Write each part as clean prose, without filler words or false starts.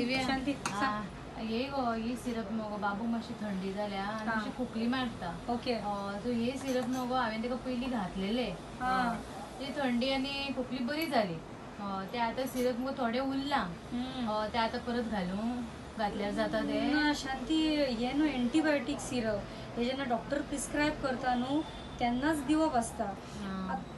दिव्या शांती ये गो ही सिरप नको बाबू मातशी थंडी जाल्या आनी मातशी खोकली मारता. ओके सो हे सिरप नको हांवें ताका पयलीं घातलेले. ती थंडी आनी खोकली बरी जाली. ते आतां सिरप मुगो थोडे उरला. ते आतां परत घातल्यार जाता ते. ना शांती हे न्हू एंटीबायोटीक सिरप हे जेन्ना डॉक्टर प्रिस्क्रायब करता न्हू तेन्नाच दिवप आसता.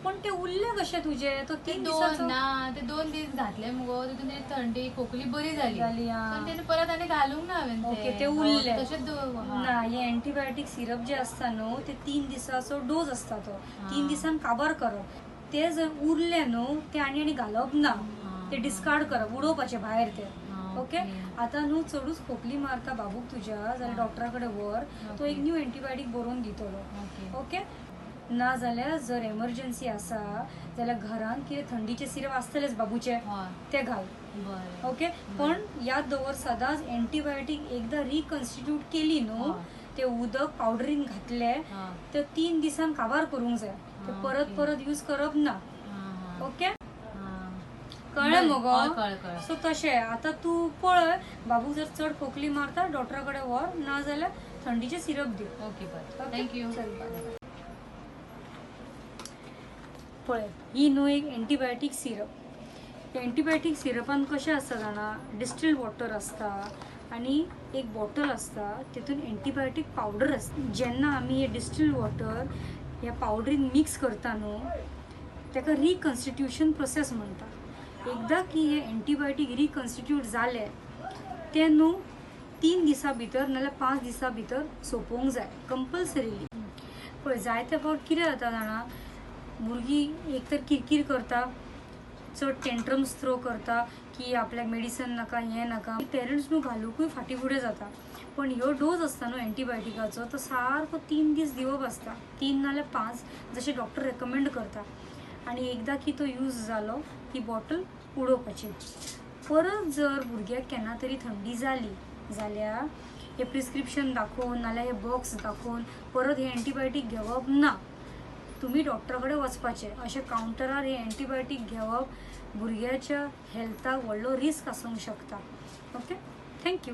पण ते उरले कशे तुझे तो 3 दिसाचो ना ते 2 दीस घातले मुगो तितून तेजी थंडी खोकली बरी जाली. पण तेने परत आनी घालूंक ना हांवें. ओके ते उरले तशेंच ना. हे एंटीबायोटीक सिरप जे असता न्हू ते 3 दिसाचो डोस असता. तो 3 दिसान काबार करप. ते जर उरले न्हू ते आनी घालप ना. ते डिस्कार्ड करप उडोवपाचे भायर ते. ओके आता न्हू चडूच खोकली मारता बाबूक तुज्या जाल्यार डॉक्टरा कडेन व्हर. तो एक न्यू एंटीबायोटीक बरोवन दितलो. ओके ना जाल्यार जर एमर्जन्सी आसा जाल्यार घरान कितें थंडीचे सिरप आसतलेच बाबूचे ते घाल. ओके पण याद दवर सदांच एंटीबायोटीक एकदां रिकन्स्टिट्यूट केली न्हू ते उदक पावडरीन घातले ते 3 दिसान काबार करूंक जाय. ते परत परत यूज करप ना. ओके कळ्ळें मगो. सो तशें आतां तूं पळय बाबूक जर चड खोकली मारता डॉक्टरा कडेन व्हर ना जाल्यार थंडीचे सिरप दी. ओके बरें थँक्यू. पळय ही न्हू एक एंटीबायोटीक सिरप. एंटीबायोटीक सिरपान कशें आसता जाणा डिस्टिल्ड वॉटर आसता आनी एक बॉटल आसता तितून एंटीबायोटीक पावडर आसता. जेन्ना आमी हे डिस्टिल्ड वॉटर ह्या पावडरीन मिक्स करता न्हू ताका रिकन्स्टिट्यूशन प्रोसेस म्हणटा. एकदां की हे एंटीबायोटीक रिकन्स्टिट्यूट जाले ते न्हू 3 दिसां भितर नाल्यार 5 दिसां भितर सोंपोवंक जाय कंपल्सरिली. पळय जायते फावट कितें जाता जाणा भुरगीं एक तर किरकीर करता चड टेंट्रम्स थ्रो करता की आपल्याक मेडिसन नाका हें नाका. पेरंट्स न्हू घालूंकूय फाटीं फुडें जाता. पण ह्यो डोस आसता न्हू एंटीबायोटिकाचो तो सारको 3 दीस दिवप आसता. 3 नाल्यार 5 जशें डॉक्टर रेकमेंड करता. आनी एकदां की तो यूज जालो ती बॉटल उडोवपाची. परत जर भुरग्याक केन्ना तरी थंडी जाली जाल्यार हे प्रिस्क्रिप्शन दाखोवन नाल्यार हे बॉक्स दाखोवन परत हे एंटीबायोटीक घेवप ना. तुमी डॉक्टरा कडेन वचपाचें. अशें कावंटरार हे एंटीबायोटीक घेवप भुरग्याच्या हेल्थाक व्हडलो रिस्क आसूंक शकता. Okay thank you.